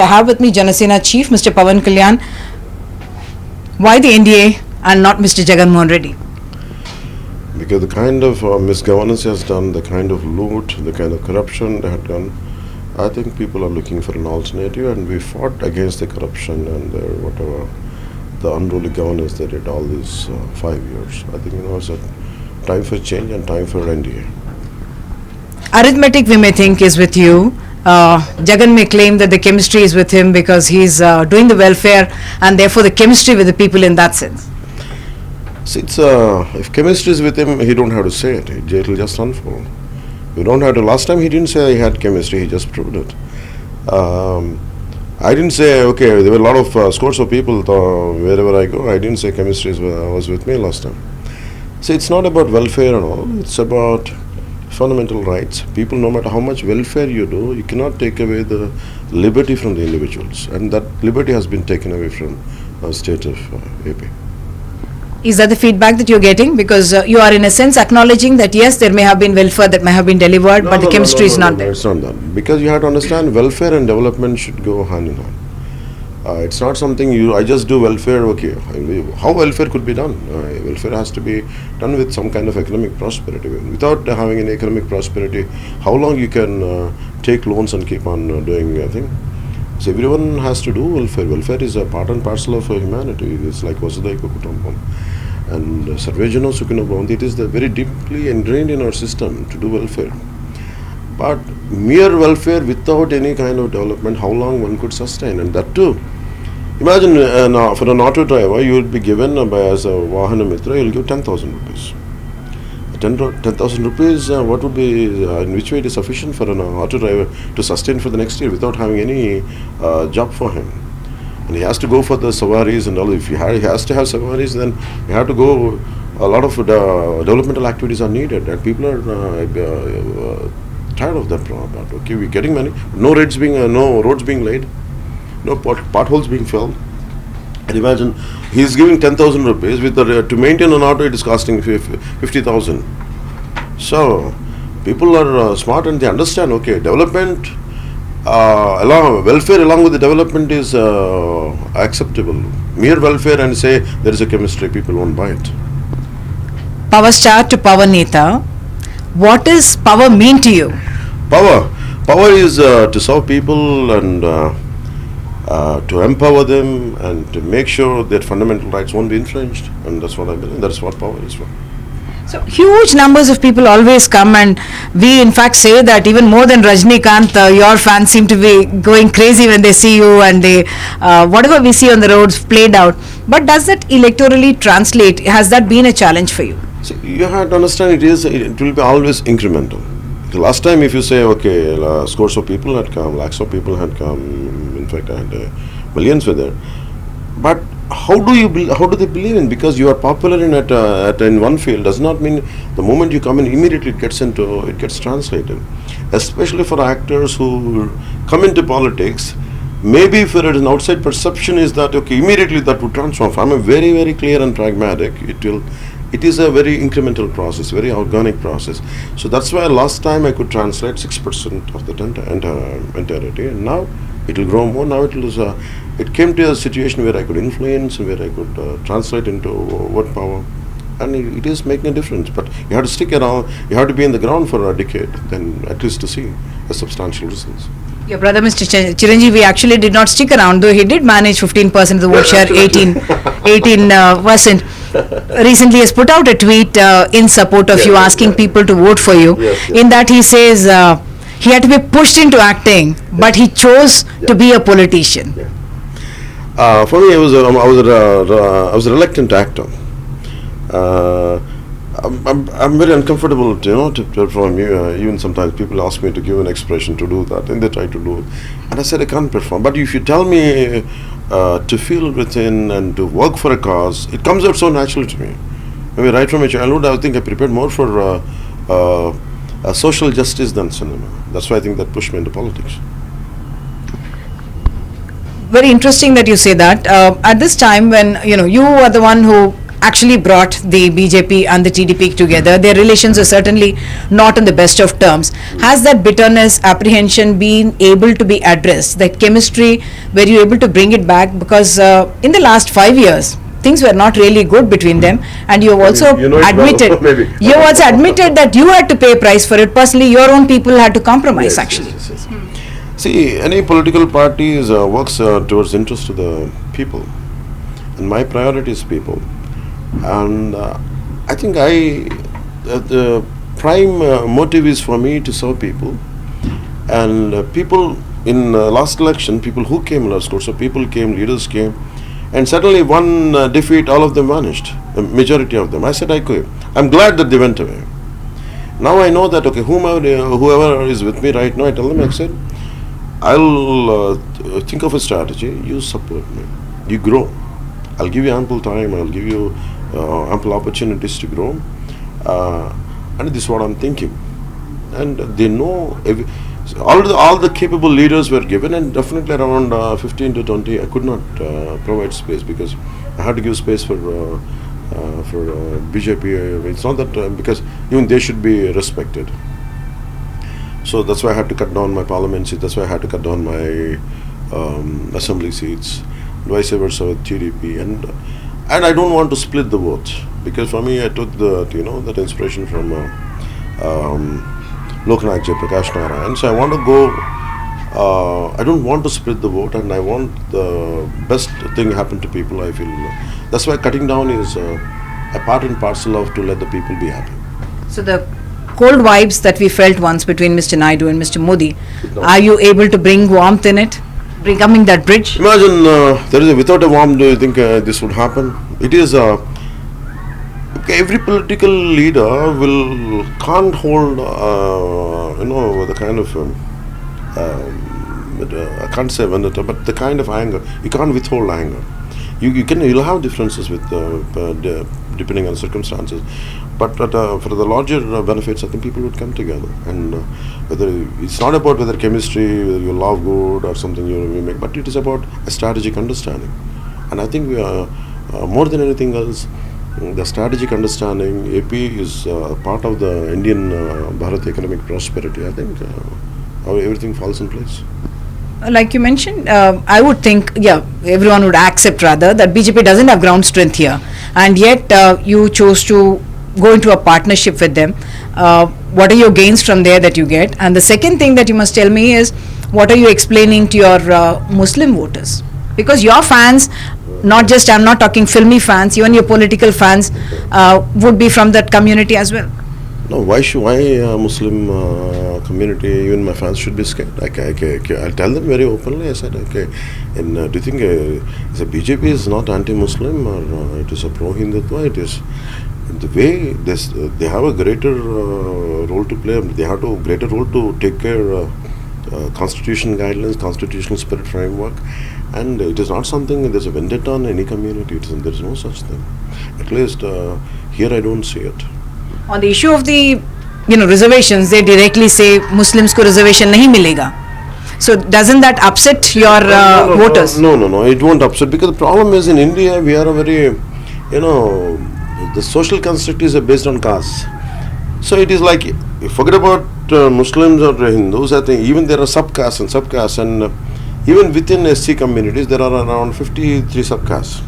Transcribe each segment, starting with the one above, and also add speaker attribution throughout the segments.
Speaker 1: I have with me Jana Sena Chief, Mr. Pawan Kalyan. Why the NDA and not Mr. Jagan Reddy?
Speaker 2: Because the kind of misgovernance he has done, the kind of loot, the kind of corruption they had done, I think people are looking for an alternative, and we fought against the corruption and the unruly governance they did all these 5 years. I think it's a time for change and time for NDA.
Speaker 1: Arithmetic, we may think, is with you. Jagan may claim that the chemistry is with him because he's doing the welfare, and therefore the chemistry with the people in that sense.
Speaker 2: See, if chemistry is with him, he don't have to say it. It will just unfold. You don't have to. Last time he didn't say he had chemistry. He just proved it. I didn't say, okay, there were a lot of scores of people wherever I go. I didn't say chemistry was with me last time. See, it's not about welfare and all. It's about fundamental rights. People, no matter how much welfare you do, you cannot take away the liberty from the individuals, and that liberty has been taken away from the state of AP.
Speaker 1: Is that the feedback that you're getting? Because you are in a sense acknowledging that yes, there may have been welfare that may have been delivered, but the chemistry is not there.
Speaker 2: No, it's not that. Because you have to understand, welfare and development should go hand in hand. It's not something I just do welfare, okay. How welfare could be done? Welfare has to be done with some kind of economic prosperity. Without having any economic prosperity, how long you can take loans and keep on doing a thing? So everyone has to do welfare. Welfare is a part and parcel of humanity. It's like Vasudhaiva Kutumbam and Sarvejano Sukhino Bhavantu. It is very deeply ingrained in our system to do welfare. But mere welfare without any kind of development, how long one could sustain? And that too. Imagine for an auto driver, you will be given as a Vahana Mitra, you will give 10,000 rupees. 10,000 rupees, what would be, in which way it is sufficient for an auto driver to sustain for the next year without having any job for him? And he has to go for the sawaris and all. If he has to have sawaris, then you have to go, a lot of developmental activities are needed, and people are tired of that problem. Okay, we're getting money, no roads being laid, no potholes being filled. And imagine, he's giving 10,000 rupees, to maintain an auto it is costing 50,000. So, people are smart and they understand, okay, development, welfare along with the development is acceptable. Mere welfare and say there is a chemistry, people won't buy it.
Speaker 1: Power star to power neta. What does power mean to you?
Speaker 2: Power is to serve people and to empower them and to make sure that fundamental rights won't be infringed, and that's what I believe. That's what power is for.
Speaker 1: So huge numbers of people always come, and we in fact say that even more than Rajnikant, your fans seem to be going crazy when they see you, and they whatever we see on the roads played out. But does that electorally translate? Has that been a challenge for you?
Speaker 2: So you have to understand, it will be always incremental. The last time, if you say, okay, scores of people had come, lakhs of people had come, in fact, millions were there. But how do they believe in? Because you are popular in one field does not mean the moment you come in, immediately it gets translated. Especially for actors who come into politics, maybe for an outside perception is that, okay, immediately that would transform. If I'm very, very clear and pragmatic, it is a very incremental process, very organic process. So that's why last time I could translate 6% of the entirety, and now it will grow more. Now it came to a situation where I could influence, where I could translate into what power, and it is making a difference. But you have to stick around, you have to be in the ground for a decade, then at least to see a substantial results.
Speaker 1: Your brother, Mr. Chiranjeevi, actually did not stick around, though he did manage 15% of the vote share, 18%. Recently has put out a tweet in support of you, asking people to vote for you. In that he says he had to be pushed into acting, but he chose to be a politician.
Speaker 2: For me, I was a reluctant actor. I'm very uncomfortable, to perform. Even sometimes people ask me to give an expression to do that, and they try to do it. And I said I can't perform. But if you tell me to feel within and to work for a cause, it comes out so naturally to me. Maybe right from my childhood, I think I prepared more for social justice than cinema. That's why I think that pushed me into politics.
Speaker 1: Very interesting that you say that. At this time when you are the one who actually brought the BJP and the TDP together. Their relations are certainly not on the best of terms. Has that bitterness, apprehension been able to be addressed? That chemistry, were you able to bring it back? Because in the last 5 years, things were not really good between them, and you have also
Speaker 2: You know it well,
Speaker 1: admitted,
Speaker 2: maybe.
Speaker 1: you have also admitted that you had to pay a price for it. Personally, your own people had to compromise, actually.
Speaker 2: Yes. See, any political party works towards interest of the people, and my priority is people. And I think the prime motive is for me to serve people. And people in last election, people who came last course, so people came, leaders came, and suddenly one defeat, all of them vanished, the majority of them. I said, I'm glad that they went away. Now I know that, okay, whoever is with me right now, I tell them, I said, I'll think of a strategy, you support me, you grow. I'll give you ample time, I'll give you ample opportunities to grow. And this is what I'm thinking. And they know, all the capable leaders were given, and definitely around 15 to 20, I could not provide space because I had to give space for BJP. It's not that, because even they should be respected. So that's why I had to cut down my parliament seats, that's why I had to cut down my assembly seats, vice versa with TDP, and I don't want to split the vote, because for me I took that inspiration from Loknath Prakash Narayan. So I want to go, I don't want to split the vote, and I want the best thing happen to people. I feel that's why cutting down is a part and parcel of to let the people be happy.
Speaker 1: So the cold vibes that we felt once between Mr. Naidu and Mr. Modi, are you able to bring warmth in it? Becoming that bridge?
Speaker 2: Imagine without a warmth, do you think this would happen? It is every political leader can't hold the kind of I can't say vendetta, but the kind of anger. You can't withhold anger. You'll have differences with depending on circumstances, but for the larger benefits, I think people would come together. And whether it's not about whether chemistry, whether you love good or something you make, but it is about a strategic understanding. And I think we are more than anything else, the strategic understanding. AP is part of the Indian Bharat economic prosperity. I think everything falls in place.
Speaker 1: Like you mentioned, I would think, everyone would accept rather that BJP doesn't have ground strength here, and yet you chose to go into a partnership with them. What are your gains from there that you get? And the second thing that you must tell me is, what are you explaining to your Muslim voters? Because your fans, I'm not talking filmy fans, even your political fans would be from that community as well.
Speaker 2: No, why Muslim community, even my fans should be scared? I'll tell them very openly. I said, and do you think the BJP is not anti-Muslim, or it is a pro-Hindutva? It is the way they have a greater role to play. They have a greater role to take care constitutional guidelines, constitutional spirit framework, and it is not something. There's a vendetta on any community. There is no such thing. At least here I don't see it.
Speaker 1: On the issue of the reservations, they directly say Muslims ko reservation nahi milega. So doesn't that upset your voters?
Speaker 2: No, it won't upset, because the problem is in India we are a very, the social construct is based on caste. So it is like, forget about Muslims or Hindus, I think even there are subcastes, and even within SC communities there are around 53 subcastes.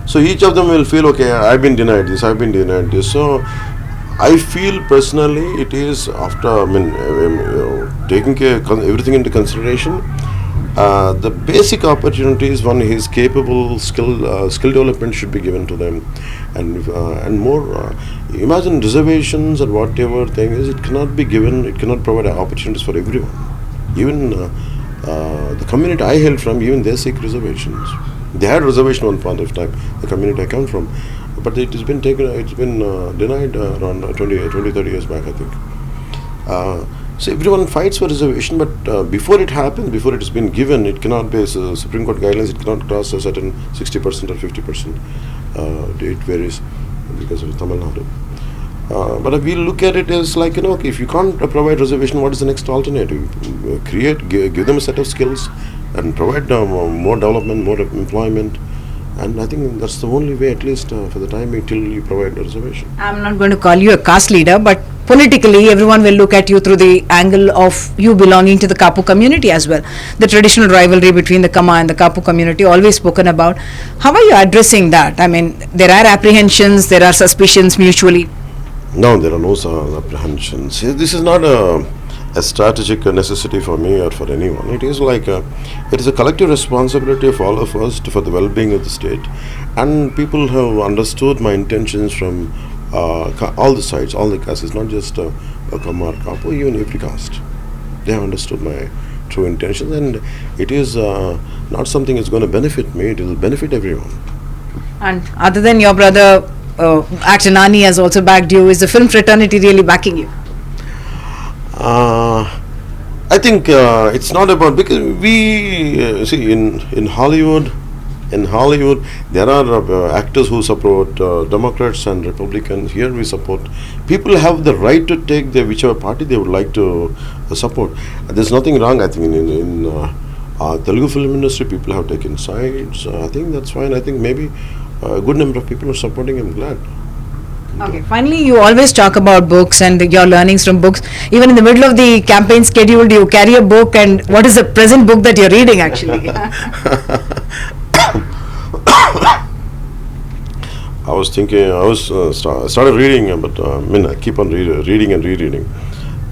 Speaker 2: So each of them will feel, I've been denied this. So I feel personally it is after taking everything into consideration, the basic opportunities one is capable, skill development should be given to them, and more. Imagine reservations or whatever thing is, it cannot be given. It cannot provide opportunities for everyone. Even the community I hail from, even they seek reservations. They had reservation one point of time, the community I come from, but it has been taken. It's been denied around 20-30 years back, I think. So everyone fights for reservation, but before it happens, before it has been given, it cannot be Supreme Court guidelines. It cannot cross a certain 60% or 50%. It varies because of Tamil Nadu. But we look at it as like, if you can't provide reservation, what is the next alternative? Give them a set of skills and provide more development, more employment, And I think that's the only way, at least for the time being, till you provide a reservation.
Speaker 1: I'm not going to call you a caste leader, but politically, everyone will look at you through the angle of you belonging to the Kapu community as well. The traditional rivalry between the Kama and the Kapu community, always spoken about. How are you addressing that? I mean, there are apprehensions, there are suspicions mutually.
Speaker 2: No, there are no apprehensions. This is not a strategic necessity for me or for anyone. It is like it is a collective responsibility of all of us for the well-being of the state, and people have understood my intentions from all the sides, all the castes. It's not just Kama or Kapu, even every caste. They have understood my true intentions, and it is not something that's going to benefit me. It will benefit everyone.
Speaker 1: And other than your brother, actor Nani has also backed you. Is the film fraternity really backing you?
Speaker 2: I think it's not about, because we see in Hollywood. In Hollywood, there are actors who support Democrats and Republicans. Here we support. People have the right to take whichever party they would like to support. There's nothing wrong. I think in Telugu film industry, people have taken sides. I think that's fine. I think maybe a good number of people are supporting. I'm glad.
Speaker 1: Okay. Finally, you always talk about books and your learnings from books. Even in the middle of the campaign schedule, do you carry a book? And what is the present book that you're reading, actually?
Speaker 2: I was thinking, I started reading, but I keep on reading and rereading.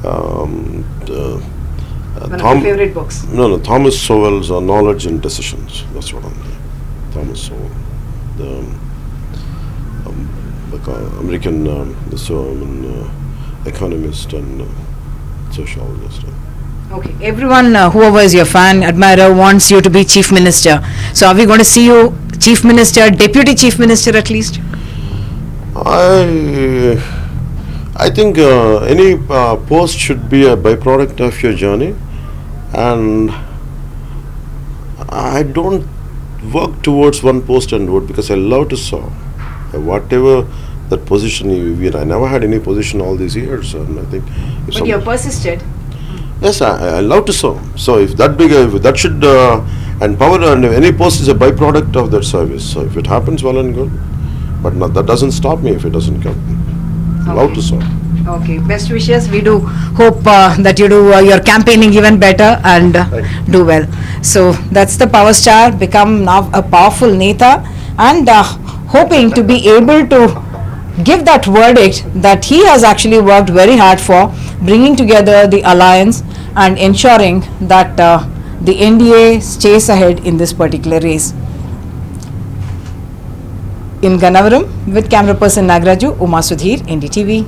Speaker 1: One of your favorite books?
Speaker 2: No, Thomas Sowell's Knowledge and Decisions. That's what I'm doing. Thomas Sowell, the American economist and sociologist.
Speaker 1: Okay. Everyone, whoever is your fan, admirer, wants you to be Chief Minister. So are we going to see you Chief Minister, Deputy Chief Minister at least?
Speaker 2: I think any post should be a byproduct of your journey, and I don't work towards one post and vote because I love to serve. Whatever that position I never had any position all these years, and I think.
Speaker 1: But you're persisted.
Speaker 2: Yes, I love to serve. So if that should and power and any post is a byproduct of that service. So if it happens, well and good. But that doesn't stop me if it doesn't come.
Speaker 1: Okay.
Speaker 2: Love to serve.
Speaker 1: Okay, best wishes. We do hope that you do your campaigning even better and do well. So that's the power star, become now a powerful Neta, and hoping to be able to give that verdict that he has actually worked very hard for, bringing together the alliance and ensuring that the NDA stays ahead in this particular race. In Gannavaram, with camera person Nagraju, Uma Sudhir, NDTV.